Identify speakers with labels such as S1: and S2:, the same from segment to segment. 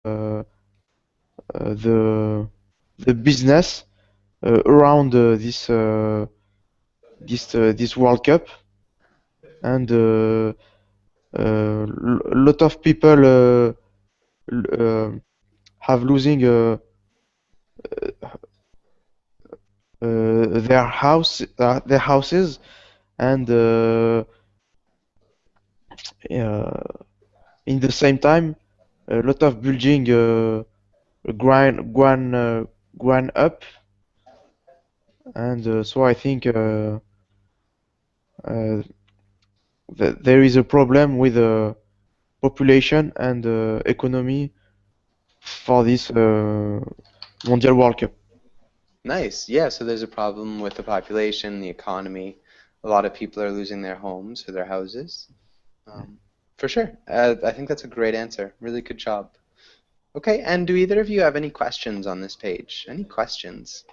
S1: the business around this World Cup, and a lot of people have losing their houses, and in the same time, a lot of building grind up, and so I think uh, that there is a problem with population and economy for this Mondial World Cup.
S2: Nice. Yeah, so there's a problem with the population, the economy. A lot of people are losing their homes or their houses. Um, for sure. I think that's a great answer. Really good job. Okay, and do either of you have any questions on this page? Any questions?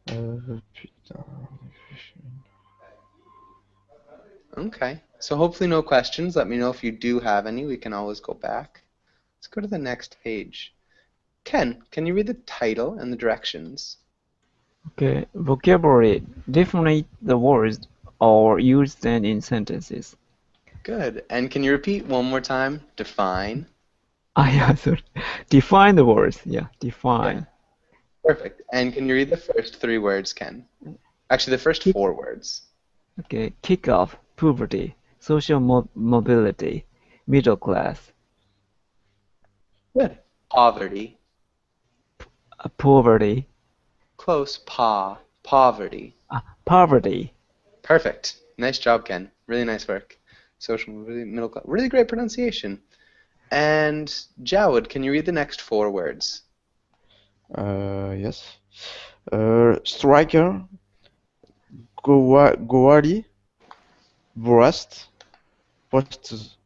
S1: Euh, putain.
S2: Okay, so hopefully no questions. Let me know if you do have any. We can always go back. Let's go to the next page. Ken, can you read the title and the directions?
S3: Okay, vocabulary. Define the words or use them in sentences.
S2: Good. And can you repeat one more time? Define.
S3: Yeah, sorry. Define the words. Yeah,
S2: Yeah.
S3: define.
S2: Perfect. And can you read the first three words, Ken? Actually, the first
S3: Kick,
S2: four words.
S3: okay, kick off, poverty, social mobility, middle class,
S2: Good. Poverty.
S3: poverty,
S2: Close. Poverty.
S3: poverty.
S2: Perfect. Nice job, Ken. Really nice work. Social mobility, middle class. Really great pronunciation. And Jawad, can you read the next four words?
S1: Yes. Striker, Goali, Breast, Post,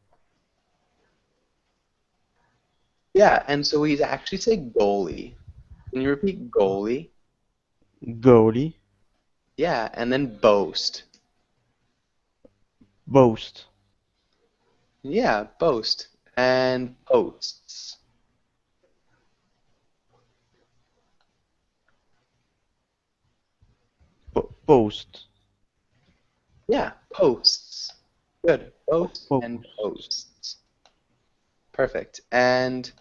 S2: Yeah, and so we actually say goalie. Can you repeat goalie?
S1: Goalie,
S2: Yeah, and then boast.
S1: Boast,
S2: Yeah, boast. And posts.
S1: Post,
S2: Yeah, posts. Good. Boast and
S1: Post.
S2: posts. Perfect. And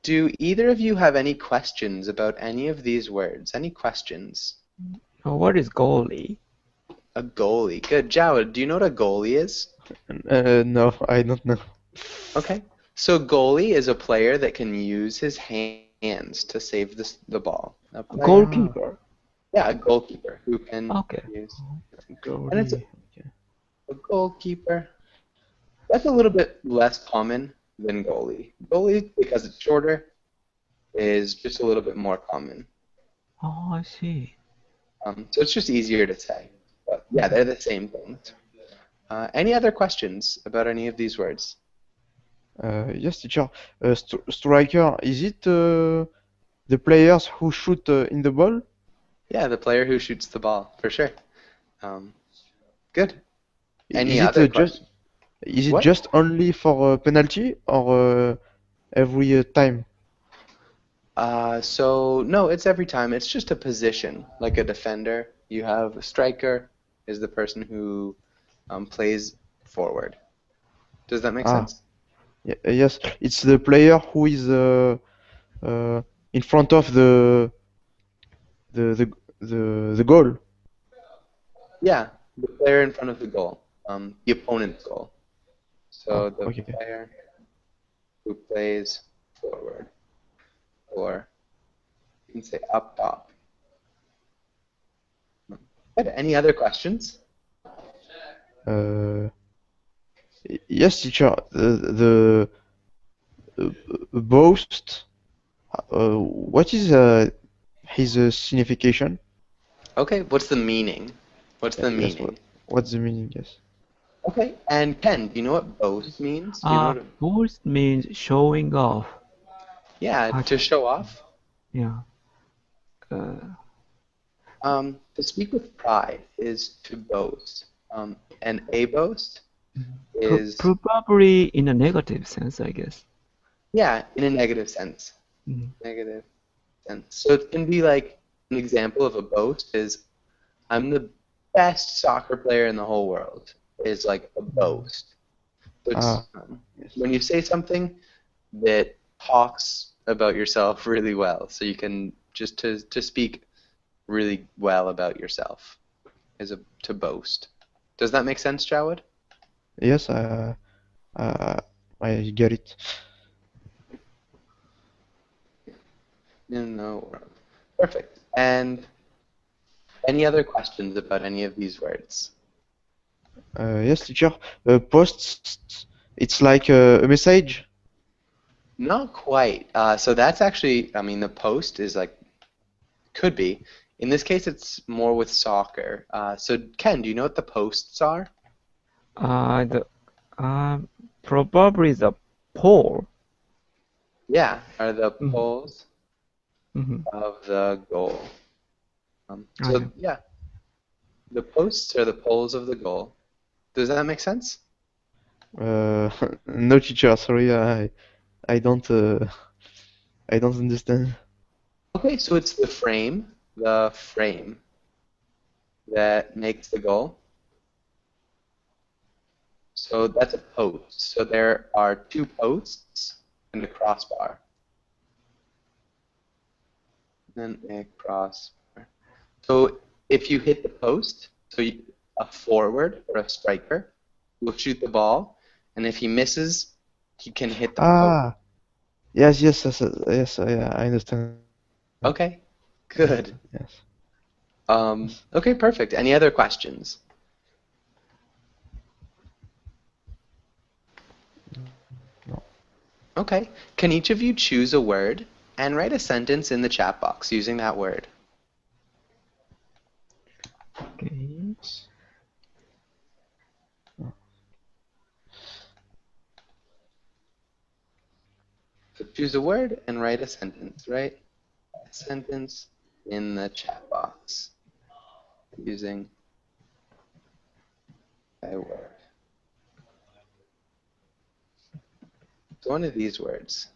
S2: do either of you have any questions about any of these words? Any questions?
S3: What is goalie?
S2: A goalie. Good. Jawad, do you know what a goalie is?
S1: No, I don't know.
S2: Okay. So goalie is a player that can use his hands to save the ball. A player,
S3: Goalkeeper.
S2: yeah, a goalkeeper who can
S3: Okay.
S2: use, and it's
S1: Goalie. Okay.
S2: a goalkeeper. That's a little bit less common than goalie. Goalie, because it's shorter, is just a little bit more common.
S3: Oh, I see.
S2: So it's just easier to say. But yeah, they're the same things. Any other questions about any of these words?
S1: Yes, teacher. Striker, is it the players who shoot in the ball?
S2: Yeah, the player who shoots the ball, for sure. Um, good. Any
S1: Is it
S2: other
S1: just
S2: questions?
S1: is it
S2: What?
S1: just only for penalty, or every time?
S2: So no, it's every time. It's just a position, like a defender. You have a striker is the person who plays forward. Does that make
S1: Ah,
S2: sense?
S1: yes. It's the player who is uh, in front of the the the goal.
S2: Yeah, the player in front of the goal, the opponent's goal.
S1: Ah,
S2: So the
S1: okay.
S2: player who plays forward, or you can say up top. Good. Any other questions?
S1: Uh, yes, teacher. The boast. What is his signification?
S2: Okay, what's the meaning? What's the
S1: Yes.
S2: meaning?
S1: What's the meaning? Yes.
S2: Okay, and Ken, do you know what boast means? Do you know what?
S3: Boast means showing off.
S2: Yeah,
S3: I
S2: to
S3: can,
S2: show off.
S3: yeah. Uh,
S2: To speak with pride is to boast. And a boast is,
S3: Probably in a negative sense, I guess.
S2: yeah, in a negative sense.
S3: Mm.
S2: Negative sense. So it can be like an example of a boast is I'm the best soccer player in the whole world is like a boast. So it's
S1: Yes.
S2: when you say something that talks about yourself really well, so you can just to speak really well about yourself is to boast. Does that make sense, Jawad?
S1: Yes, I get it.
S2: In the world. Perfect. And any other questions about any of these words?
S1: Yes, teacher. Posts, it's like a message.
S2: Not quite. So that's actually, I mean, the post is like, could be. In this case, it's more with soccer. So Ken, do you know what the posts are?
S3: The probably the pole.
S2: Yeah, are the
S3: Mhm.
S2: poles
S3: Mhm.
S2: of the goal.
S3: Ah, yeah.
S2: Yeah, the posts are the poles of the goal. Does that make sense?
S1: No, teacher. Sorry, I don't I don't understand.
S2: Okay, so it's the frame that makes the goal. So that's a post. So there are two posts and a crossbar. And a crossbar. So if you hit the post, a forward or a striker will shoot the ball, and if he misses, he can hit the post.
S1: Ah, yes, I understand.
S2: Okay, good.
S1: Yes.
S2: Okay, perfect. Any other questions?
S1: No.
S2: Okay. Can each of you choose a word and write a sentence in the chat box using that word?
S3: Okay.
S2: So choose a word and write a sentence, right? A sentence in the chat box using a word. So one of these words.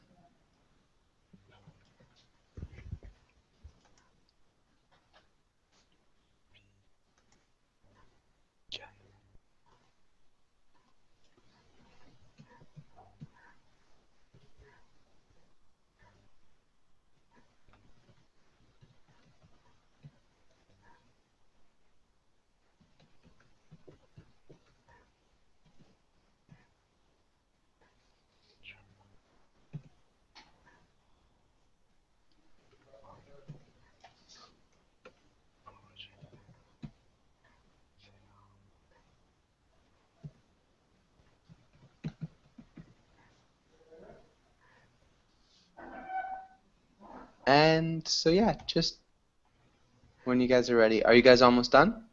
S2: And so yeah, just when you guys are ready. Are you guys almost done?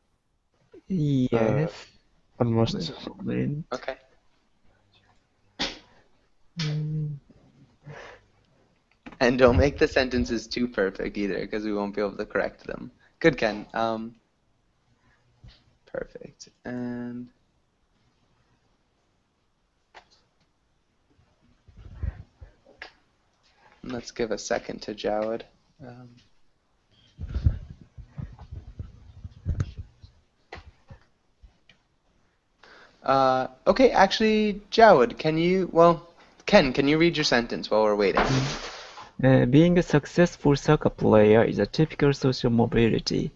S3: Yes.
S1: Almost.
S3: Wait a moment.
S2: Okay.
S3: Mm,
S2: And don't make the sentences too perfect either, because we won't be able to correct them. Good, Ken. Perfect. And let's give a second to Jawad. Um, okay, actually, Jawad, Ken, can you read your sentence while we're waiting?
S3: Being a successful soccer player is a typical social mobility,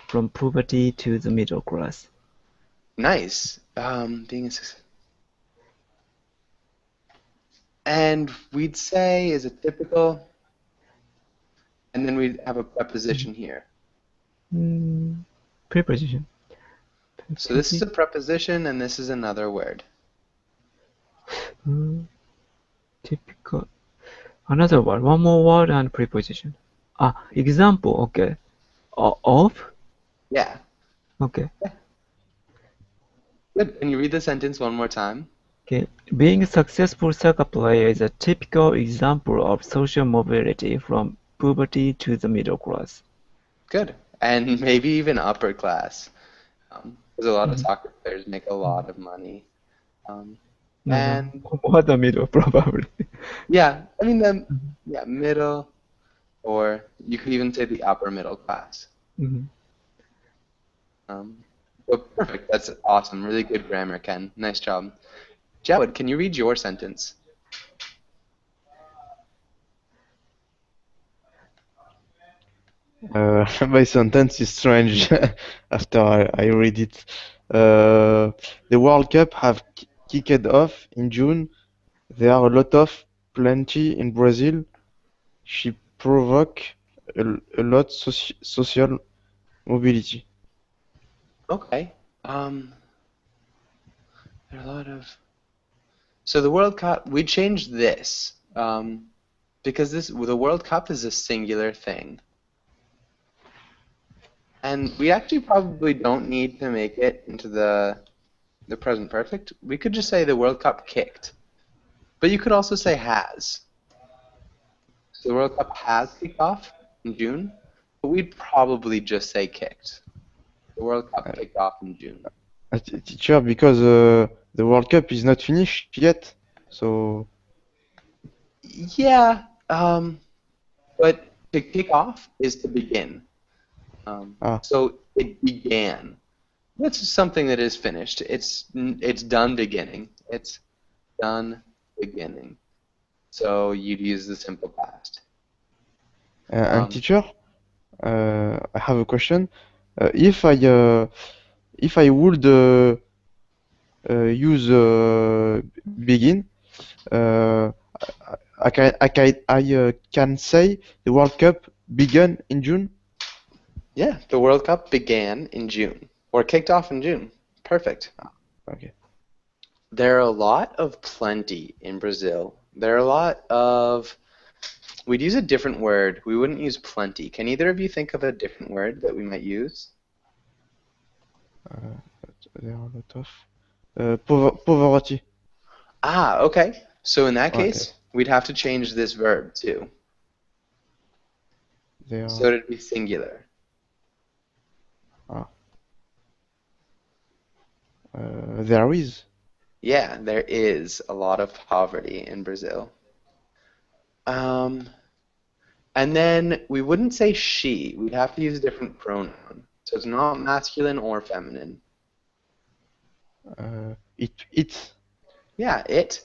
S3: from poverty to the middle class.
S2: Nice. Being a success. And we'd say is a typical, and then we'd have a preposition here.
S3: Preposition.
S2: So this is a preposition, and this is another word.
S3: Typical. Another word. One more word and preposition. Example. Okay. Of.
S2: Yeah.
S3: Okay.
S2: Good. Can you read the sentence one more time?
S3: Okay. Being a successful soccer player is a typical example of social mobility from poverty to the middle class.
S2: Good. And maybe even upper class. Because a lot of soccer players make a lot of money. Um,
S3: No,
S2: and
S3: no. More the middle, probably.
S2: yeah, I mean yeah, middle, or you could even say the upper middle class.
S3: Mhm.
S2: But perfect. That's awesome. Really good grammar, Ken. Nice job. Jawad, can you read your sentence?
S1: My sentence is strange after I read it. The World Cup have kicked off in June. There are a lot of plenty in Brazil. She provoke a lot social mobility.
S2: Okay. There are a lot of. So the World Cup, we changed this because the World Cup is a singular thing, and we actually probably don't need to make it into the present perfect. We could just say the World Cup kicked, but you could also say has. So the World Cup has kicked off in June, but we'd probably just say kicked. The World Cup
S1: Uh,
S2: kicked off in June.
S1: Teacher, because the World Cup is not finished yet, so
S2: Yeah, but to kick off is to begin.
S1: ah,
S2: So it began. That's something that is finished. It's done beginning. It's done beginning. So you'd use the simple past.
S1: and
S2: Um,
S1: teacher, I have a question. If I would use begin, uh, can say the World Cup began in June.
S2: yeah, the World Cup began in June or kicked off in June. Perfect.
S1: Okay.
S2: There are a lot of plenty in Brazil. There are a lot of. We'd use a different word. We wouldn't use plenty. Can either of you think of a different word that we might use?
S1: Uh, there are a lot of poverty.
S2: Ah, okay. So in that
S1: Yes.
S2: case, we'd have to change this verb too.
S1: There
S2: So
S1: are.
S2: it'd be singular.
S1: Ah, there is.
S2: Yeah, there is a lot of poverty in Brazil. Um, and then we wouldn't say she. We'd have to use a different pronoun. So it's not masculine or feminine.
S1: It.
S2: Yeah, it.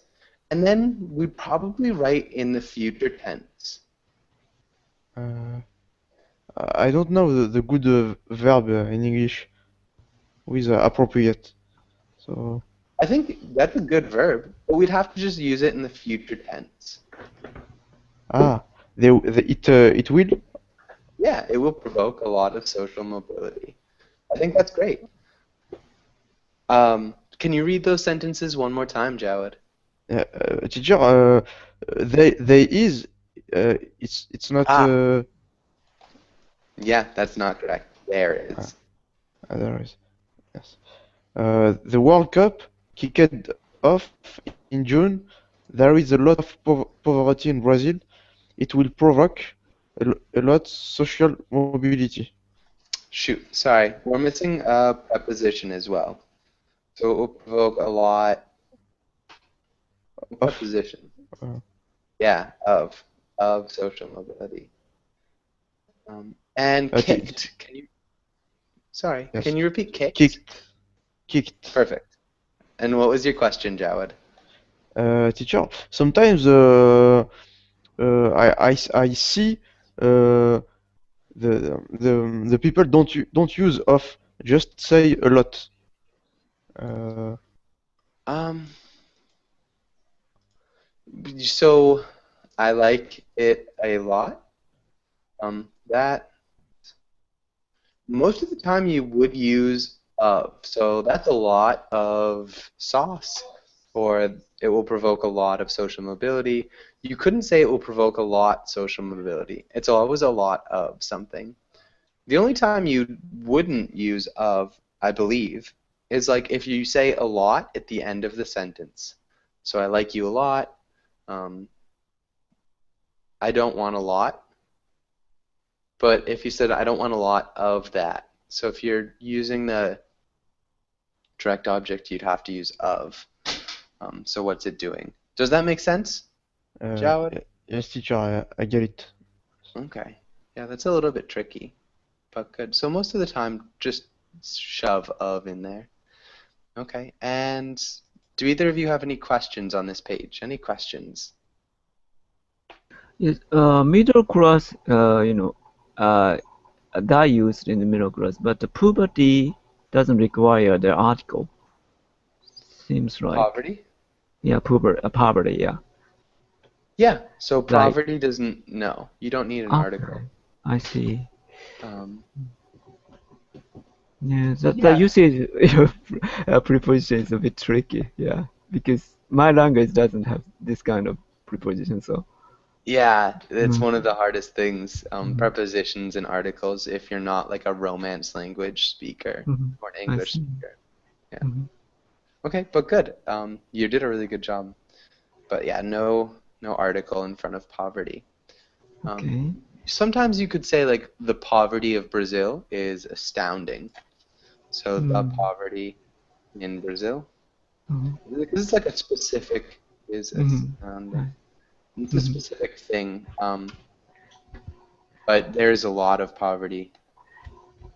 S2: And then we'd probably write in the future tense.
S1: Uh, I don't know the good verb in English with appropriate. So
S2: I think that's a good verb, but we'd have to just use it in the future tense.
S1: ah, it will.
S2: Yeah, it will provoke a lot of social mobility. I think that's great. Can you read those sentences one more time, Jawad?
S1: Teacher, they is. It's not.
S2: Ah, yeah, that's not correct. There
S1: Ah,
S2: is.
S1: there is. Yes. The World Cup kicked off in June. There is a lot of poverty in Brazil. It will provoke a lot social mobility.
S2: Shoot, sorry. We're missing a preposition as well. So it will provoke a lot of
S1: Of
S2: preposition.
S1: uh,
S2: Yeah, of social mobility. And
S1: t
S2: kicked. Sorry,
S1: yes,
S2: can you repeat kicked?
S1: kicked, kicked.
S2: Perfect. And what was your question, Jawad?
S1: Teacher, sometimes I see the people don't use of, just say a lot. Uh,
S2: Um, so I like it a lot. That most of the time you would use of. So that's a lot of sauce, or it will provoke a lot of social mobility. You couldn't say it will provoke a lot social mobility. It's always a lot of something. The only time you wouldn't use of, I believe, is like if you say a lot at the end of the sentence. So I like you a lot. Um, I don't want a lot. But if you said I don't want a lot of that, so if you're using the direct object, you'd have to use of. So what's it doing? Does that make sense, Jawad?
S1: Yes, teacher, I get it.
S2: Okay. Yeah, that's a little bit tricky, but good. So most of the time, just shove of in there. Okay. And do either of you have any questions on this page? Any questions?
S3: Yes, middle class, that used in the middle class, but the puberty doesn't require the article. Seems like,
S2: Poverty?
S3: yeah, poverty, yeah.
S2: Yeah. So
S3: Like,
S2: poverty doesn't, no, you don't need an article.
S3: okay, I see.
S2: Um,
S3: Yeah, the
S2: yeah.
S3: usage preposition is a bit tricky, yeah, because my language doesn't have this kind of preposition, so.
S2: Yeah, it's
S3: Mm,
S2: one of the hardest things,
S3: mm,
S2: prepositions and articles, if you're not like a Romance language speaker or an
S3: I
S2: English
S3: see.
S2: speaker. Yeah.
S3: Mhm.
S2: Okay, but good. You did a really good job. But yeah, no article in front of poverty.
S3: Okay.
S2: Sometimes you could say like the poverty of Brazil is astounding. So the
S3: Mm,
S2: poverty in Brazil,
S3: mhm,
S2: because it's like a specific is
S3: mhm,
S2: astounding. It's a
S3: mhm,
S2: specific thing. But there's a lot of poverty.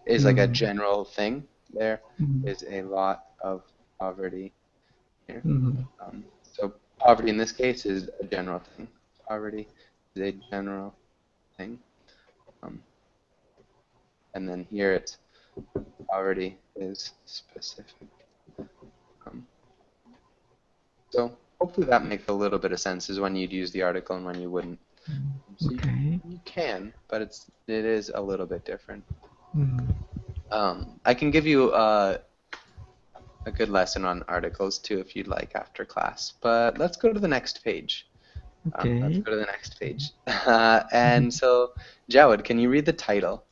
S2: Is like a
S3: mhm,
S2: general thing. There
S3: mhm,
S2: is a lot of poverty here.
S3: mhm,
S2: So poverty in this case is a general thing. Poverty is a general thing. Um, and then here it's poverty is specific. Um, so hopefully that makes a little bit of sense is when you'd use the article and when you wouldn't. So
S3: okay.
S2: you can, but it is a little bit different.
S3: Mhm.
S2: I can give you a good lesson on articles too if you'd like after class. But let's go to the next page. Let's
S3: Okay.
S2: go to the next page. And so, Jawad, can you read the title?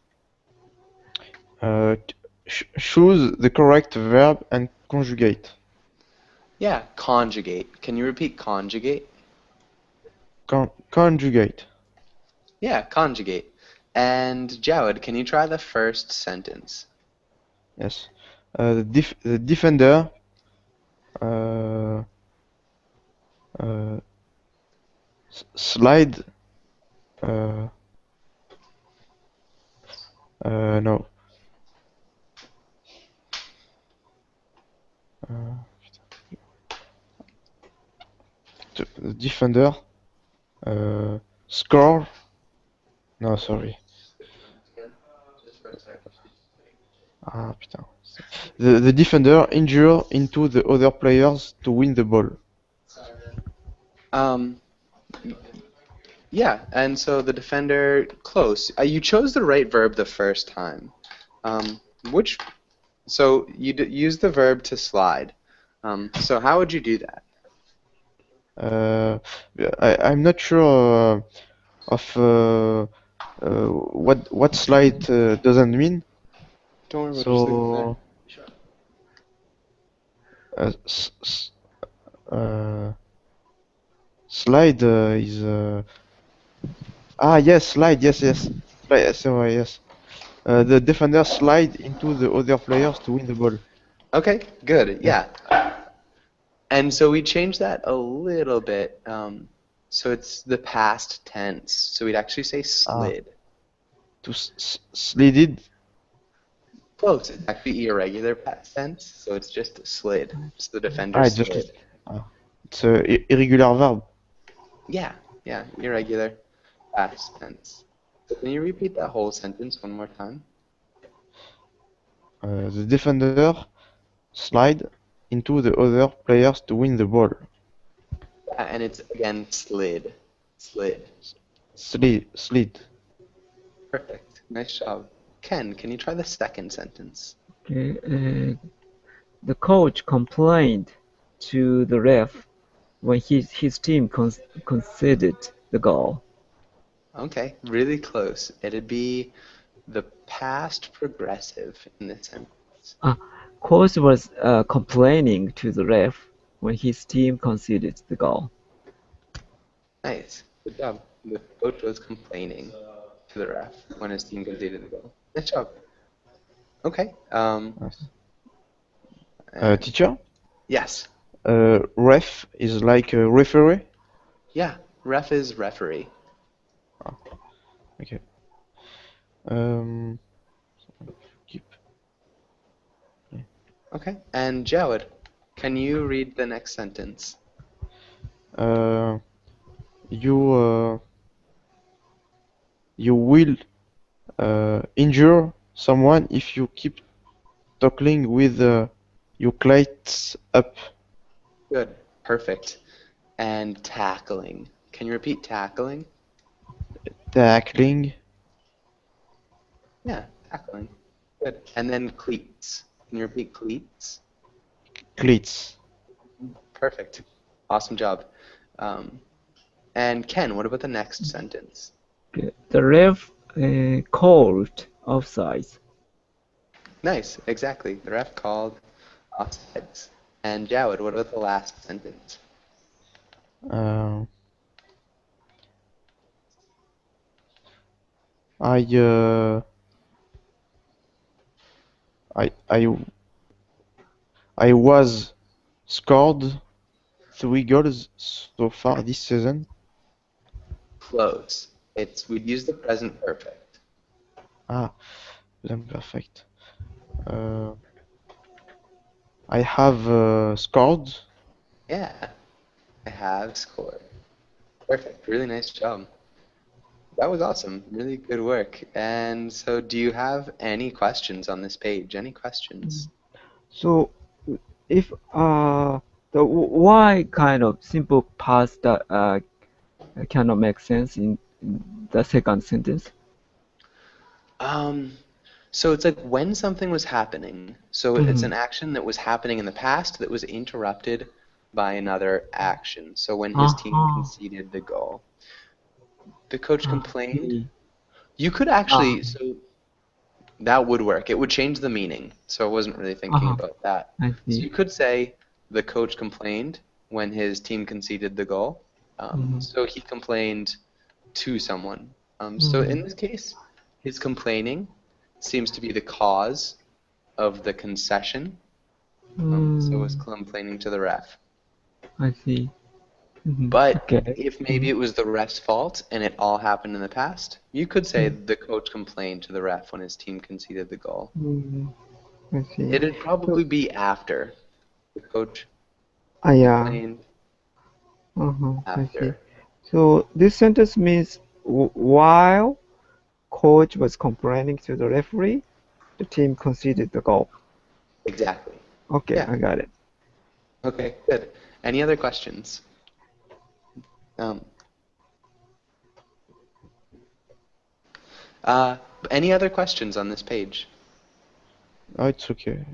S1: Choose the correct verb and conjugate.
S2: Yeah, conjugate. Can you repeat conjugate?
S1: Conjugate.
S2: Yeah, conjugate. And Jawad, can you try the first sentence?
S1: Yes. The defender uh, uh, slide. Uh, no. Uh, the defender score. No, sorry. Ah, putain. The defender injure into the other players to win the ball.
S2: Um, yeah, and so the defender, close. You chose the right verb the first time. Which, so you use the verb to slide. So how would you do that?
S1: Uh, I'm not sure of what slide doesn't mean.
S2: Don't worry about it, just look in there.
S1: So s s slide is yes, slide, yes, slide, sorry, yes. The defender slide into the other players to win the ball.
S2: Okay, good.
S1: Yes.
S2: Yeah. And so we changed that a little bit. So it's the past tense. So we'd actually say
S1: Ah,
S2: slid.
S1: to slided.
S2: Close. It's actually irregular past tense, so it's just slid. It's the defender
S1: It's just
S2: slid.
S1: it's a irregular verb.
S2: Yeah, irregular past tense. So can you repeat that whole sentence one more time?
S1: The defender slide into the other players to win the ball.
S2: Yeah, and it's again slid. Slid.
S1: Slid.
S2: Perfect. Nice job. Ken, can you try the second sentence?
S3: Okay. The coach complained to the ref when his team conceded the goal.
S2: Okay, really close. It'd be the past progressive in this sentence.
S3: Coach was complaining to the ref when his team conceded the goal.
S2: Nice. Good job. The coach was complaining to the ref when his team conceded the goal. Nice job. Okay.
S1: Yes.
S2: And
S1: Teacher,
S2: yes.
S1: Ref is like a referee.
S2: Yeah, ref is referee.
S1: Okay. Um, keep.
S2: Okay, and Jawad, can you read the next sentence?
S1: Uh, you you will injure someone if you keep tackling with your clates up.
S2: Good, perfect. And tackling. Can you repeat tackling?
S1: Tackling
S2: Yeah, tackling. Good. And then cleats. Can you repeat cleats?
S1: cleats.
S2: Perfect. Awesome job. Um, and Ken, what about the next sentence?
S3: Okay. The ref called offside.
S2: Nice, exactly. The ref called offsides. And Jawad, what about the last sentence?
S1: Uh, I uh, I I I was scored 3 goals so far this season.
S2: Close. We'd use the present perfect.
S1: Ah, then perfect. Uh, I have scored.
S2: Yeah, I have scored. Perfect. Really nice job. That was awesome. Really good work. And so, do you have any questions on this page? Any questions?
S3: So if the why kind of simple past that cannot make sense in the second sentence.
S2: Um, so it's like when something was happening. So it's an action that was happening in the past that was interrupted by another action. So when his team
S3: Uh-huh.
S2: conceded the goal, the coach
S3: I
S2: complained.
S3: see.
S2: You could actually, so that would work. It would change the meaning. So I wasn't really thinking
S3: Uh-huh.
S2: about that.
S3: I
S2: So
S3: see.
S2: you could say the coach complained when his team conceded the goal. So he complained to someone. So in this case, his complaining seems to be the cause of the concession. So it's complaining to the ref.
S3: I see.
S2: But
S3: Okay.
S2: if maybe it was the ref's fault and it all happened in the past, you could say the coach complained to the ref when his team conceded the goal.
S3: I see.
S2: It'd
S3: So,
S2: probably be after. The coach
S3: yeah.
S2: complained
S3: I see.
S2: after.
S3: So this sentence means while coach was complaining to the referee, the team conceded the goal.
S2: Exactly.
S3: Okay,
S2: Yeah.
S3: I got it.
S2: Okay, good. Any other questions? Um, uh, any other questions on this page?
S1: Oh, it's okay.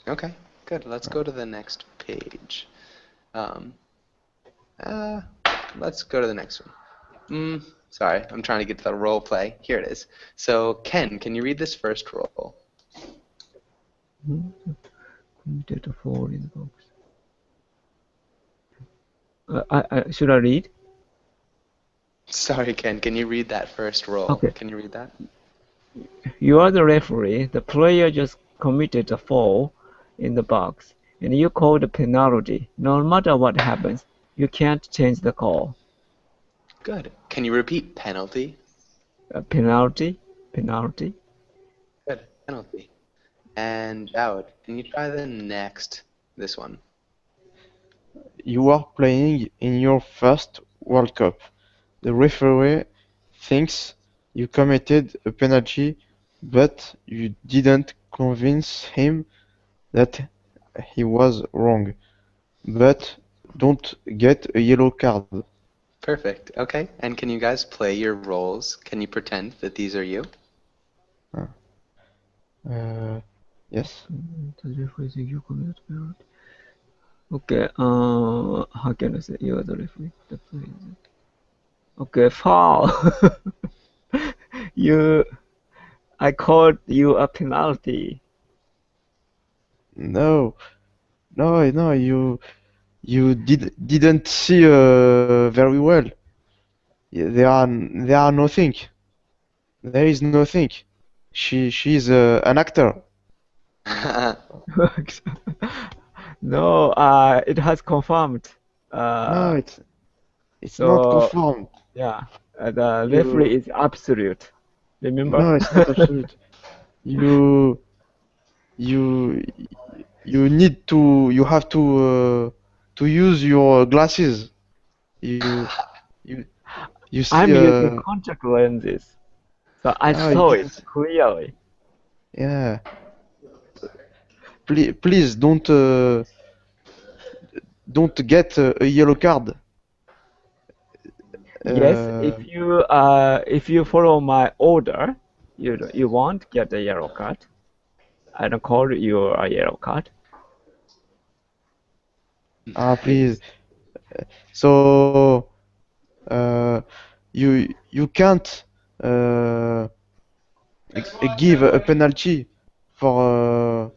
S2: Okay, good. Let's go to the next page. Um, uh, let's go to the next one. Sorry, I'm trying to get to the role play. Here it is. So, Ken, can you read this first role?
S3: Committed a foul in the box. Should I read?
S2: Sorry, Ken, can you read that first role?
S3: Okay.
S2: Can you read that?
S3: You are the referee. The player just committed a foul in the box, and you call the penalty. No matter what happens, you can't change the call.
S2: Good. Can you repeat penalty?
S3: Penalty, penalty.
S2: Good. Penalty. And Jawad, can you try this one?
S1: You are playing in your first World Cup. The referee thinks you committed a penalty, but you didn't convince him that he was wrong. But don't get a yellow card.
S2: Perfect. Okay. And can you guys play your roles? Can you pretend that these are you?
S1: Yes.
S3: The referee thinks you committed a penalty. Okay. How can I say you are the referee? The player. Okay. Foul. you. I called you a penalty.
S1: No, no. You didn't see very well. There are nothing. There is nothing. She's an actor.
S3: No, it has confirmed.
S1: No, it's not
S3: So
S1: confirmed.
S3: yeah, the
S1: You
S3: referee is absolute. Remember?
S1: no, it's not absolute. You you you have to use your glasses. You you you see
S3: I'm using contact lenses, so I
S1: oh you
S3: saw it
S1: didn't
S3: clearly.
S1: yeah. Please don't get a yellow card.
S3: Yes,
S1: Uh,
S3: if you follow my order, you won't get a yellow card. I don't call you a yellow card.
S1: please.
S2: Nice.
S1: So you can't uh, give a penalty for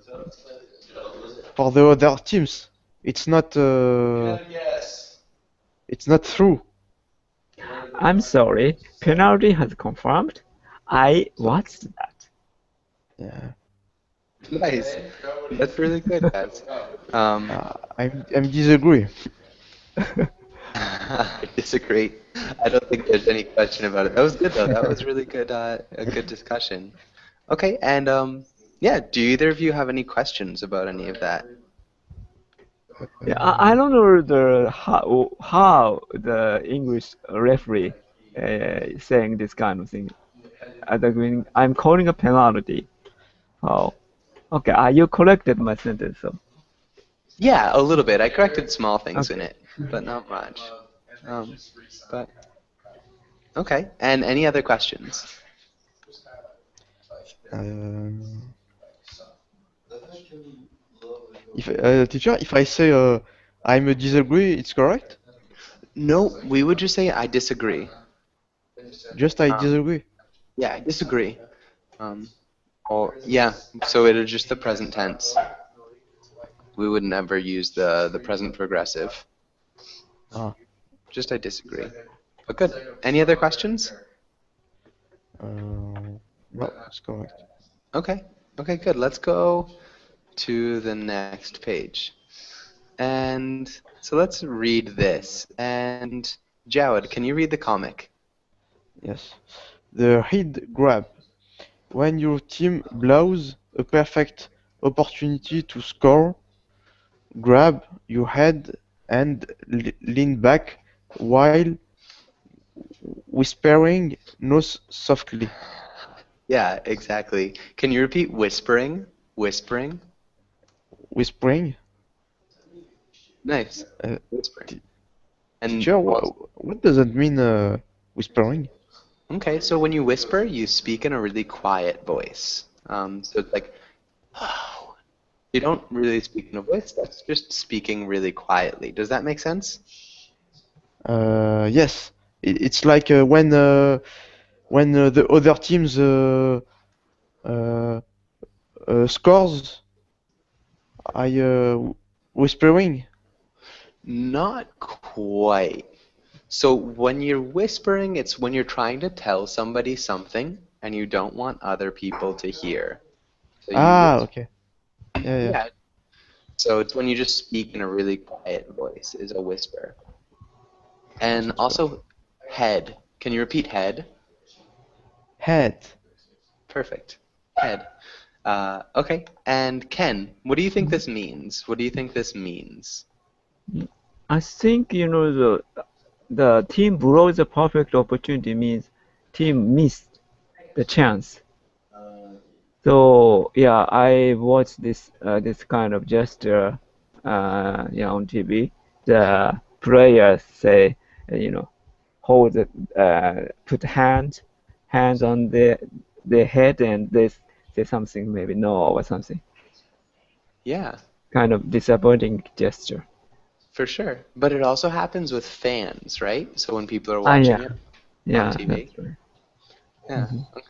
S1: the other teams. It's not it's not true.
S3: I'm sorry, penalty has confirmed. I watched that.
S1: Yeah.
S2: Nice. That's really good, guys. Um,
S1: I'm disagree.
S2: I disagree. I don't think there's any question about it. That was good though. That was really good, a good discussion. Okay, and yeah, do either of you have any questions about any of that?
S3: Yeah, I don't know how the English referee saying this kind of thing. I'm calling a penalty. Oh, okay. You corrected my sentence. So
S2: Yeah, a little bit. I corrected small things in
S3: okay.
S2: it, but not much. Um, but okay, and any other questions?
S1: Uh, if teacher, if I say I'm a disagree, it's correct?
S2: No, we would just say I disagree.
S1: Just I
S2: Um,
S1: disagree.
S2: yeah, I disagree. Um, or yeah, so it is just the present tense. We would never use the present progressive.
S1: Ah,
S2: Just I disagree. But good. Any other questions?
S1: no, it's correct.
S2: Okay. Okay, good. Let's go to the next page. And so let's read this. And Jawed, can you read the comic?
S1: Yes. The head grab. When your team blows a perfect opportunity to score, grab your head and lean back while whispering nose softly.
S2: Yeah, exactly. Can you repeat whispering? Whispering?
S1: Whispering?
S2: Nice.
S1: Uh,
S2: Whispering.
S1: t
S2: And
S1: teacher,
S2: also,
S1: what does that mean, whispering?
S2: okay, so when you whisper, you speak in a really quiet voice. So it's like, you don't really speak in a voice, that's just speaking really quietly. Does that make sense?
S1: Yes. It's like when the other teams uh, scores, I whispering.
S2: Not quite. So when you're whispering, it's when you're trying to tell somebody something and you don't want other people to hear. So you
S1: Ah,
S2: whisper.
S1: okay. Yeah, yeah.
S2: Yeah. So it's when you just speak in a really quiet voice is a whisper. And
S1: Whisper.
S2: also head. Can you repeat head?
S1: Head.
S2: Perfect. Head. Okay. And Ken, what do you think this means? What do you think this means?
S3: I think the team blows the perfect opportunity means team missed the chance. So yeah, I watched this kind of gesture, on TV. The players say, hold put hands on their head, and they say something, maybe no or something.
S2: Yeah,
S3: Kind of disappointing gesture.
S2: for sure. But it also happens with fans, right? So when people are
S3: Ah,
S2: watching
S3: yeah,
S2: it on
S3: yeah,
S2: TV.
S3: that's right.
S2: Yeah. Okay.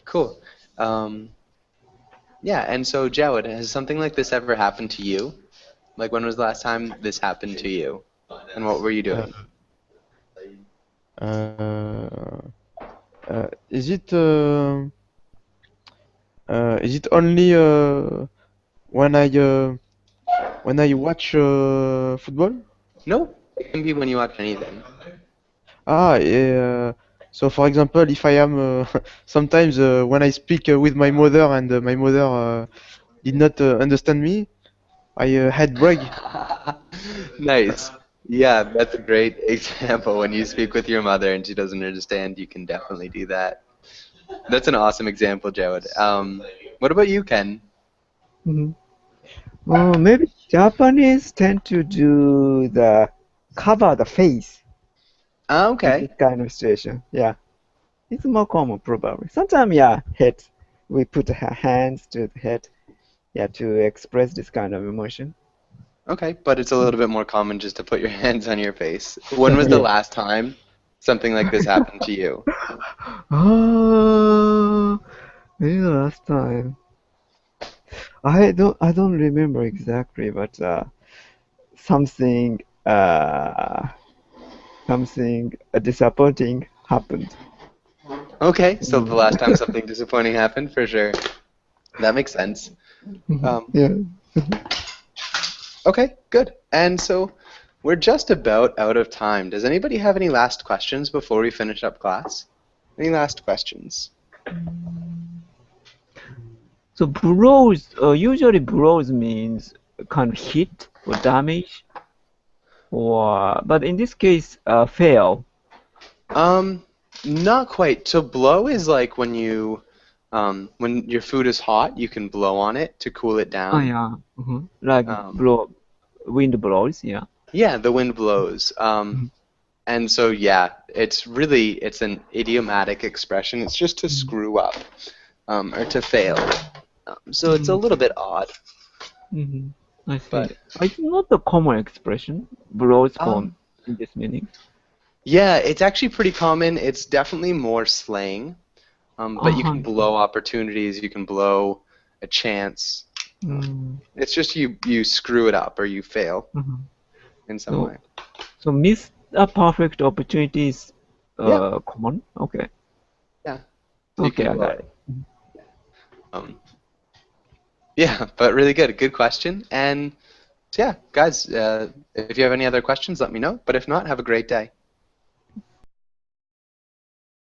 S2: Cool. Um, yeah, and so Jawed, has something like this ever happened to you? Like when was the last time this happened to you? And what were you
S1: Uh,
S2: doing?
S1: uh, uh, is it uh, is it only when I When I watch football?
S2: No, it can be when you watch anything.
S1: So for example, if I am sometimes when I speak with my mother and my mother did not understand me, I had brag.
S2: Nice. Yeah, that's a great example. When you speak with your mother and she doesn't understand, you can definitely do that. That's an awesome example, Jawad. What about you, Ken?
S3: Mhm. Maybe Japanese tend to do the cover the face in
S2: Okay.
S3: this kind of situation. Yeah, it's more common probably. Sometimes, yeah, head. We put hands to the head, yeah, to express this kind of emotion.
S2: Okay, but it's a little bit more common just to put your hands on your face. When was the
S3: Yeah.
S2: last time something like this happened to you?
S3: Maybe the last time. I don't remember exactly, but something something disappointing happened.
S2: Okay, so the
S3: Mm.
S2: last time something disappointing happened, for sure. That makes sense. Um,
S3: Yeah.
S2: okay, good. And so we're just about out of time. Does anybody have any last questions before we finish up class? Any last questions?
S3: So bruise, usually bruise means kind of hit or damage, or but in this case, fail.
S2: Um, Not quite. So blow is like when your food is hot, you can blow on it to cool it
S3: Oh
S2: down.
S3: yeah, like
S2: Um,
S3: wind blows. Yeah.
S2: yeah, the wind blows.
S3: Mhm.
S2: And so yeah, it's an idiomatic expression. It's just to
S3: Mhm.
S2: screw up, or to fail. So it's a
S3: Mhm.
S2: little bit odd,
S3: Mhm. I
S2: but
S3: see. It's not the common expression, blows for
S2: um,
S3: in this meaning.
S2: yeah, it's actually pretty common. It's definitely more slang. But you can
S3: Uh-huh.
S2: blow opportunities, you can blow a chance.
S3: Mm.
S2: It's just you screw it up or you fail
S3: Mhm.
S2: in some
S3: So
S2: way.
S3: so miss a perfect opportunity is
S2: Yeah,
S3: common. Okay.
S2: yeah. So you
S3: Okay,
S2: can
S3: I
S2: blow
S3: got
S2: it.
S3: it.
S2: Um, yeah, but really good. Good question. And so yeah, guys, if you have any other questions, let me know. But if not, have a great day.